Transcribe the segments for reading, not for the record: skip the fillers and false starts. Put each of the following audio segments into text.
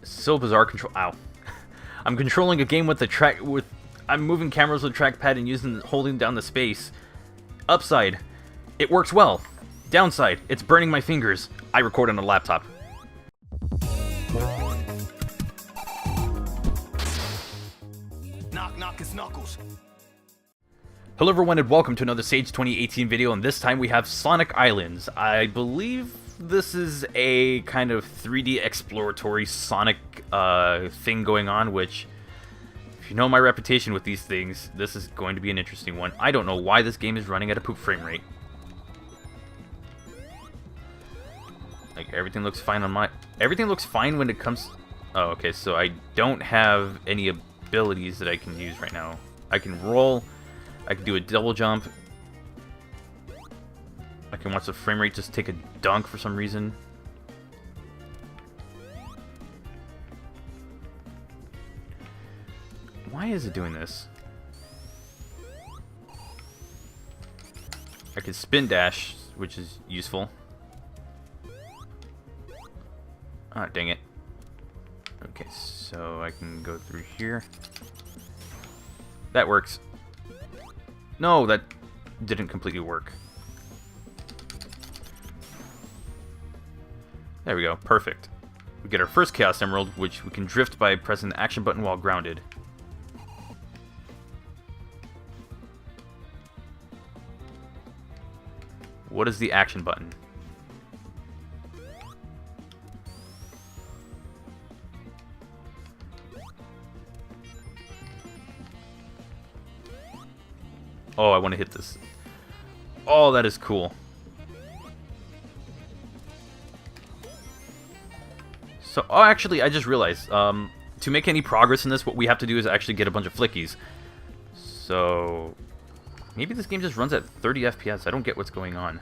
So bizarre control. Ow. I'm controlling a game with the track with. I'm moving cameras with a trackpad and holding down the space. Upside, it works well. Downside, it's burning my fingers. I record on a laptop. Knock, knock, it's Knuckles. Hello everyone and welcome to another Sage 2018 video, and this time we have Sonic Islands. I believe this is a kind of 3D exploratory Sonic thing going on, which, if you know my reputation with these things, this is going to be an interesting one. I don't know why this game is running at a poop frame rate. Like, everything looks fine on my... Everything looks fine when it comes... Oh, okay, so I don't have any abilities that I can use right now. I can roll... I can do a double jump. I can watch the frame rate just take a dunk for some reason. Why is it doing this? I can spin dash, which is useful. Ah, dang it. Okay, so I can go through here. That works. No, that didn't completely work. There we go, perfect. We get our first Chaos Emerald, which we can drift by pressing the action button while grounded. What is the action button? Oh, I want to hit this. Oh, that is cool. So, oh, actually, I just realized, to make any progress in this, what we have to do is actually get a bunch of flickies. So, maybe this game just runs at 30 FPS. I don't get what's going on.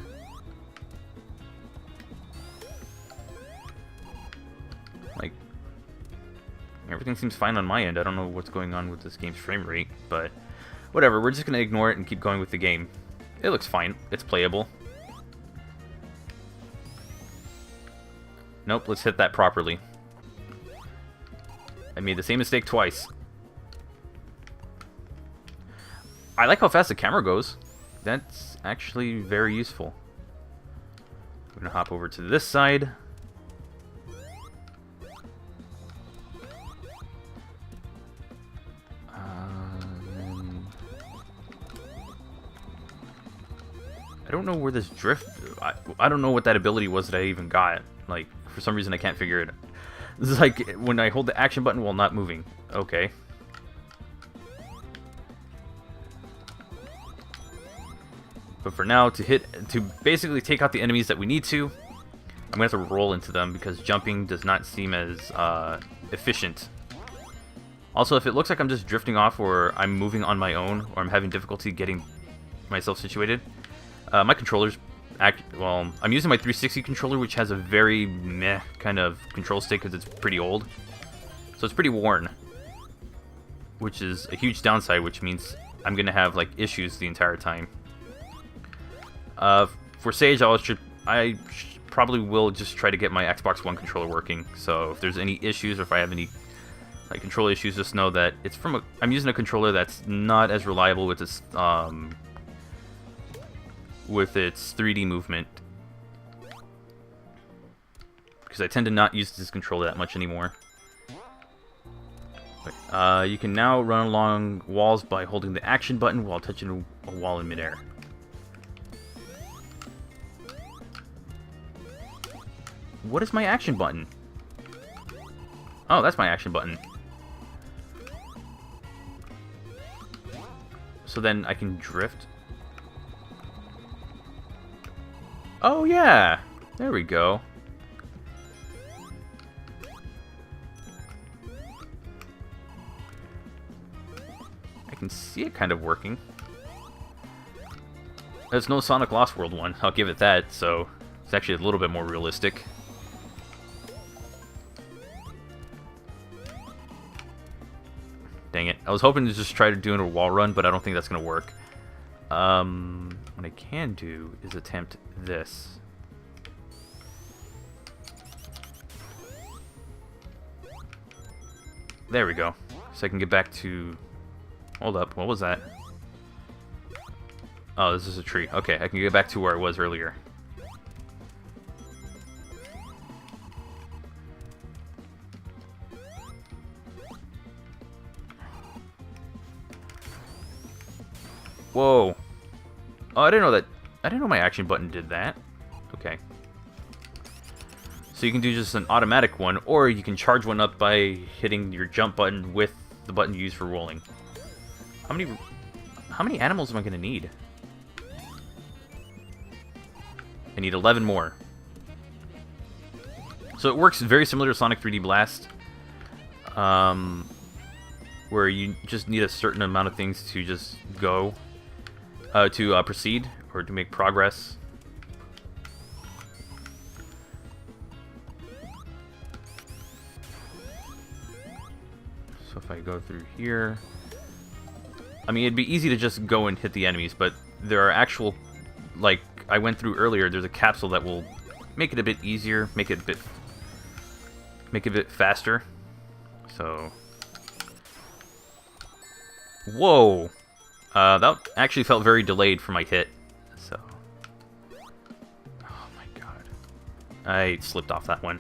Like, everything seems fine on my end. I don't know what's going on with this game's frame rate, but... whatever, we're just going to ignore it and keep going with the game. It looks fine. It's playable. Nope, let's hit that properly. I made the same mistake twice. I like how fast the camera goes. That's actually very useful. I'm going to hop over to this side. I don't know where this drift... I don't know what that ability was that I even got. Like, for some reason I can't figure it. This is like when I hold the action button while not moving. Okay. But for now, to basically take out the enemies that we need to, I'm going to have to roll into them because jumping does not seem as efficient. Also, if it looks like I'm just drifting off or I'm moving on my own or I'm having difficulty getting myself situated... my controller's... well, I'm using my 360 controller, which has a very meh kind of control stick because it's pretty old. So it's pretty worn. Which is a huge downside, which means I'm going to have, like, issues the entire time. For Sage, I probably will just try to get my Xbox One controller working. So if there's any issues or if I have any, like, control issues, just know that it's from I'm using a controller that's not as reliable with its... with its 3D movement, because I tend to not use this controller that much anymore. You can now run along walls by holding the action button while touching a wall in midair. What is my action button? Oh, that's my action button. So then I can drift. Oh yeah, there we go. I can see it kind of working. There's no Sonic Lost World one, I'll give it that, so it's actually a little bit more realistic. Dang it, I was hoping to just try to do a wall run, but I don't think that's going to work. What I can do is attempt this. There we go. So I can get back to... Hold up, what was that? Oh, this is a tree. Okay, I can get back to where I was earlier. Whoa. Oh, I didn't know that. I didn't know my action button did that. Okay. So you can do just an automatic one, or you can charge one up by hitting your jump button with the button you use for rolling. How many animals am I going to need? I need 11 more. So it works very similar to Sonic 3D Blast. Where you just need a certain amount of things to just go. To proceed, or to make progress. So if I go through here... I mean, it'd be easy to just go and hit the enemies, but there are actual... Like I went through earlier, there's a capsule that will make it a bit easier, make it a bit faster. So... Whoa! That actually felt very delayed for my hit, so... Oh my god. I slipped off that one.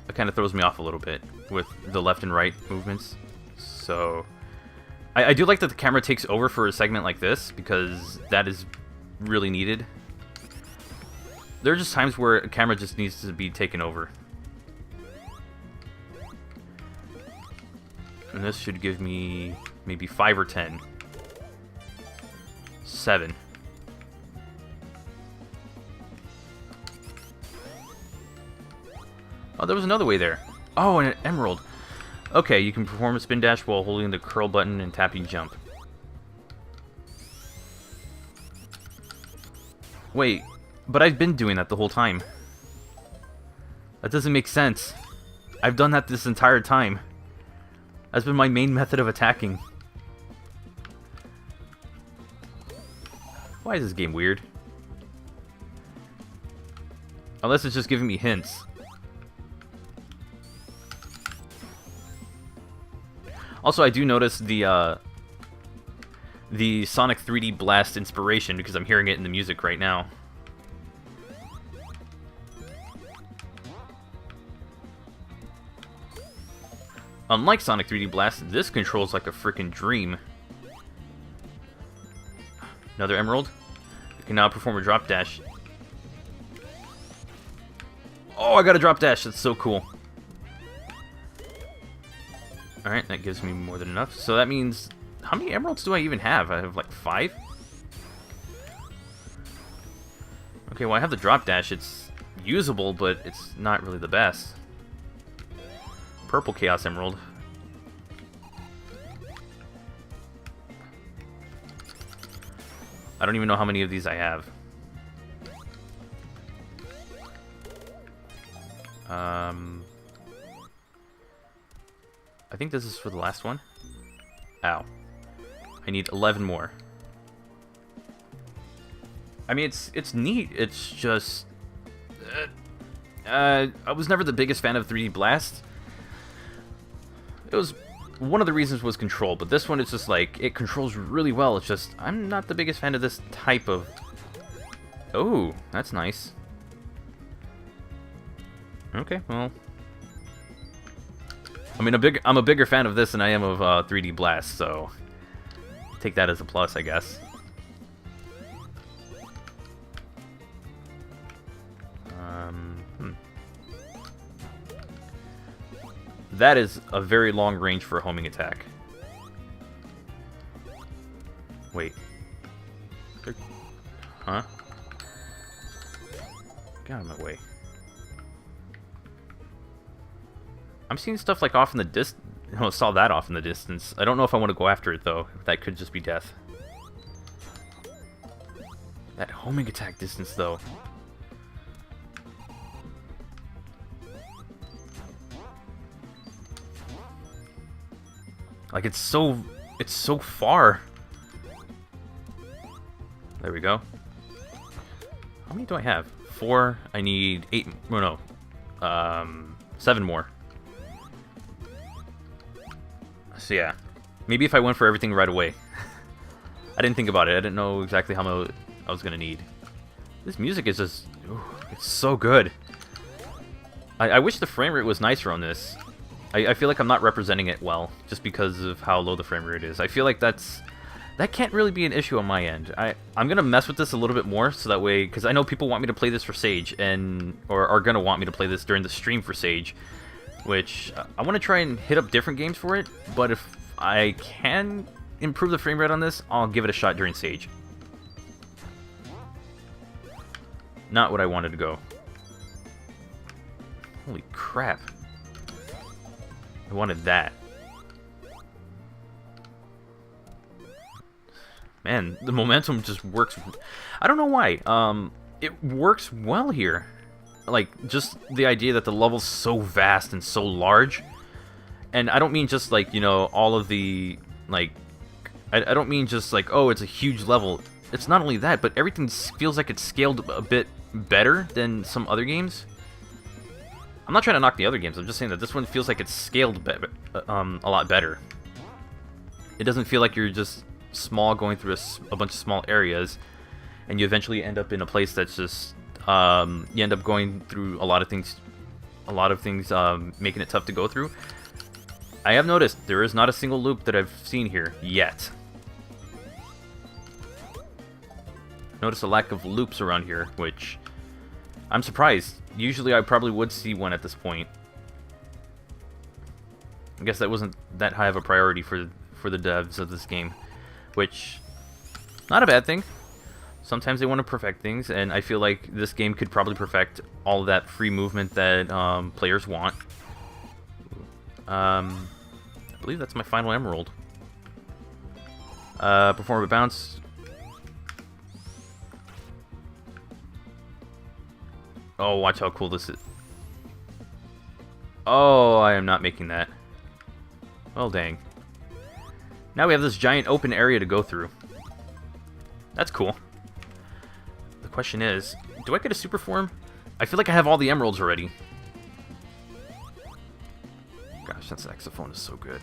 That kind of throws me off a little bit with the left and right movements. So... I do like that the camera takes over for a segment like this, because that is really needed. There are just times where a camera just needs to be taken over. And this should give me maybe 5 or 10. 7. Oh, there was another way there. Oh, and an emerald. Okay, you can perform a spin dash while holding the curl button and tapping jump. Wait. But I've been doing that the whole time. That doesn't make sense. I've done that this entire time. That's been my main method of attacking. Why is this game weird? Unless it's just giving me hints. Also, I do notice the Sonic 3D Blast inspiration because I'm hearing it in the music right now. Unlike Sonic 3D Blast, this controls like a freaking dream. Another emerald. You can now perform a drop dash. Oh, I got a drop dash. That's so cool. Alright, that gives me more than enough. So that means... How many emeralds do I even have? I have like 5? Okay, well I have the drop dash. It's usable, but it's not really the best. Purple Chaos Emerald. I don't even know how many of these I have. I think this is for the last one. Ow. I need 11 more. I mean, it's neat. It's just... I was never the biggest fan of 3D Blast. It was... One of the reasons was control, but this one is just like, it controls really well. It's just, I'm not the biggest fan of this type of... Oh, that's nice. Okay, well... I mean, I'm a bigger fan of this than I am of 3D Blast, so... Take that as a plus, I guess. That is a very long range for a homing attack. Wait. Huh? Get out of my way. I'm seeing stuff like off in the distance. I saw that off in the distance. I don't know if I want to go after it though. That could just be death. That homing attack distance though. Like it's so far. There we go. How many do I have? 4. I need 8. Oh, no. 7 more. So yeah. Maybe if I went for everything right away. I didn't think about it. I didn't know exactly how much I was going to need. This music is just... Ooh, it's so good. I wish the frame rate was nicer on this. I feel like I'm not representing it well, just because of how low the frame rate is. I feel like that can't really be an issue on my end. I'm going to mess with this a little bit more, so that way... Because I know people want me to play this for Sage, or are going to want me to play this during the stream for Sage. Which, I want to try and hit up different games for it, but if I can improve the frame rate on this, I'll give it a shot during Sage. Not what I wanted to go. Holy crap. I wanted that. Man, the momentum just works. I don't know why. It works well here. Like, just the idea that the level's so vast and so large. And I don't mean just, like, you know, all of the, like... I don't mean just, like, oh, it's a huge level. It's not only that, but everything feels like it's scaled a bit better than some other games. I'm not trying to knock the other games. I'm just saying that this one feels like it's scaled a lot better. It doesn't feel like you're just small going through a bunch of small areas, and you eventually end up in a place that's just... you end up going through a lot of things, making it tough to go through. I have noticed there is not a single loop that I've seen here yet. Notice a lack of loops around here, which I'm surprised. Usually I probably would see one at this point. I guess that wasn't that high of a priority for the devs of this game, which, not a bad thing. Sometimes they want to perfect things, and I feel like this game could probably perfect all of that free movement that players want. I believe that's my final emerald. Perform a bounce. Oh, watch how cool this is. Oh, I am not making that. Well, dang. Now we have this giant open area to go through. That's cool. The question is, do I get a super form? I feel like I have all the emeralds already. Gosh, that saxophone is so good.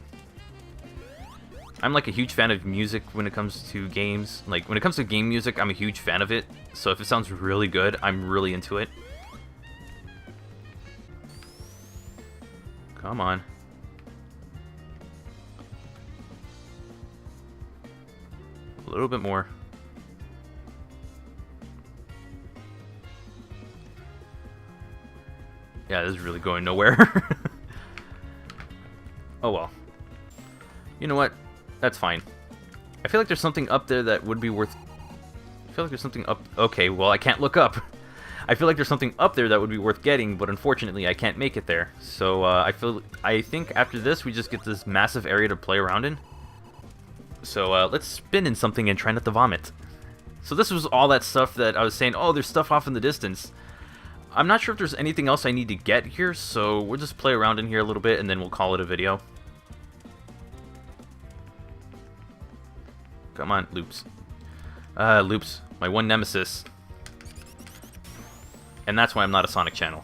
I'm like a huge fan of music when it comes to games. Like, when it comes to game music, I'm a huge fan of it. So if it sounds really good, I'm really into it. Come on. A little bit more. Yeah, this is really going nowhere. Oh well. You know what? That's fine. I feel like there's something up there that would be worth... I feel like there's something up... Okay, well, I can't look up. I feel like there's something up there that would be worth getting, but unfortunately I can't make it there. So I think after this we just get this massive area to play around in. So let's spin in something and try not to vomit. So this was all that stuff that I was saying, oh, there's stuff off in the distance. I'm not sure if there's anything else I need to get here, so we'll just play around in here a little bit and then we'll call it a video. Come on, loops. Loops, my one nemesis. And that's why I'm not a Sonic channel.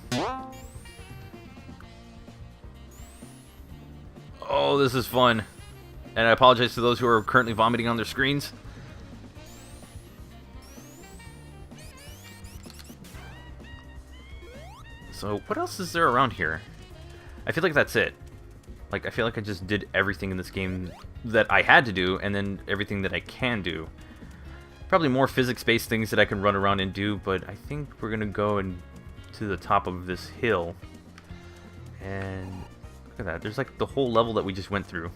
Oh, this is fun. And I apologize to those who are currently vomiting on their screens. So, what else is there around here? I feel like that's it. Like, I feel like I just did everything in this game that I had to do, and then everything that I can do. Probably more physics-based things that I can run around and do, but I think we're gonna go to the top of this hill. And look at that, there's like the whole level that we just went through.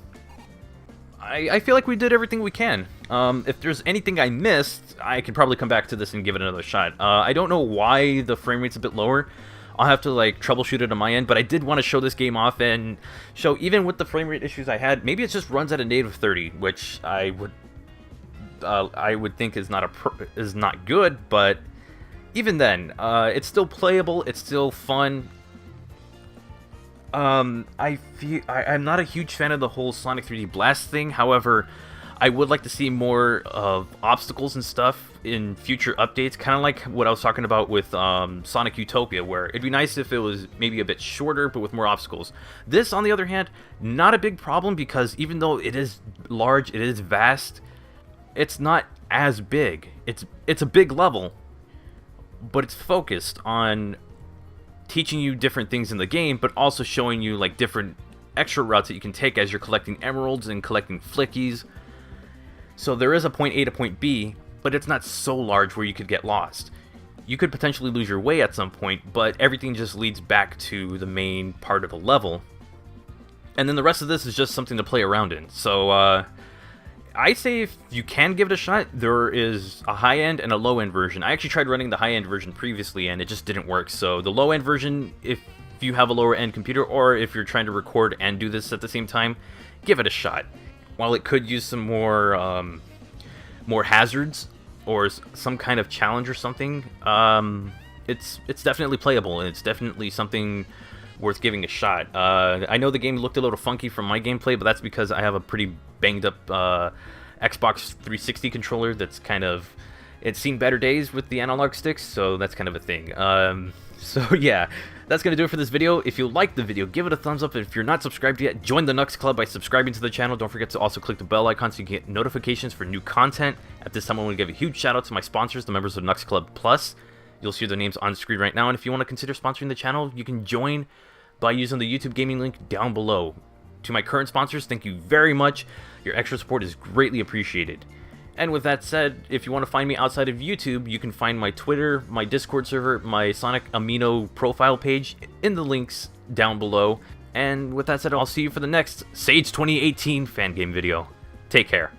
I feel like we did everything we can. If there's anything I missed, I could probably come back to this and give it another shot. I don't know why the frame rate's a bit lower. I'll have to like troubleshoot it on my end, but I did want to show this game off and show, even with the frame rate issues I had, maybe it just runs at a native 30, which I would think is not good, but even then, it's still playable, it's still fun. I'm not a huge fan of the whole Sonic 3D Blast thing. However, I would like to see more of obstacles and stuff in future updates, kind of like what I was talking about with Sonic Utopia, where it'd be nice if it was maybe a bit shorter, but with more obstacles. This, on the other hand, not a big problem, because even though it is large, it is vast, it's not as big. It's a big level, but it's focused on teaching you different things in the game, but also showing you like different extra routes that you can take as you're collecting emeralds and collecting flickies. So there is a point A to point B, but it's not so large where you could get lost. You could potentially lose your way at some point, but everything just leads back to the main part of the level. And then the rest of this is just something to play around in. So I say if you can give it a shot, there is a high-end and a low-end version. I actually tried running the high-end version previously, and it just didn't work. So the low-end version, if you have a lower-end computer, or if you're trying to record and do this at the same time, give it a shot. While it could use some more hazards or some kind of challenge or something, it's definitely playable, and it's definitely something worth giving a shot. I know the game looked a little funky from my gameplay, but that's because I have a pretty banged up Xbox 360 controller that's kind of, it's seen better days with the analog sticks, so that's kind of a thing. So yeah, that's going to do it for this video. If you liked the video, give it a thumbs up. If you're not subscribed yet, join the Knux Club by subscribing to the channel. Don't forget to also click the bell icon so you can get notifications for new content. At this time, I want to give a huge shout out to my sponsors, the members of Knux Club Plus. You'll see their names on screen right now, and if you want to consider sponsoring the channel, you can join by using the YouTube gaming link down below. To my current sponsors, thank you very much. Your extra support is greatly appreciated. And with that said, if you want to find me outside of YouTube, you can find my Twitter, my Discord server, my Sonic Amino profile page in the links down below. And with that said, I'll see you for the next Sage 2018 fan game video. Take care.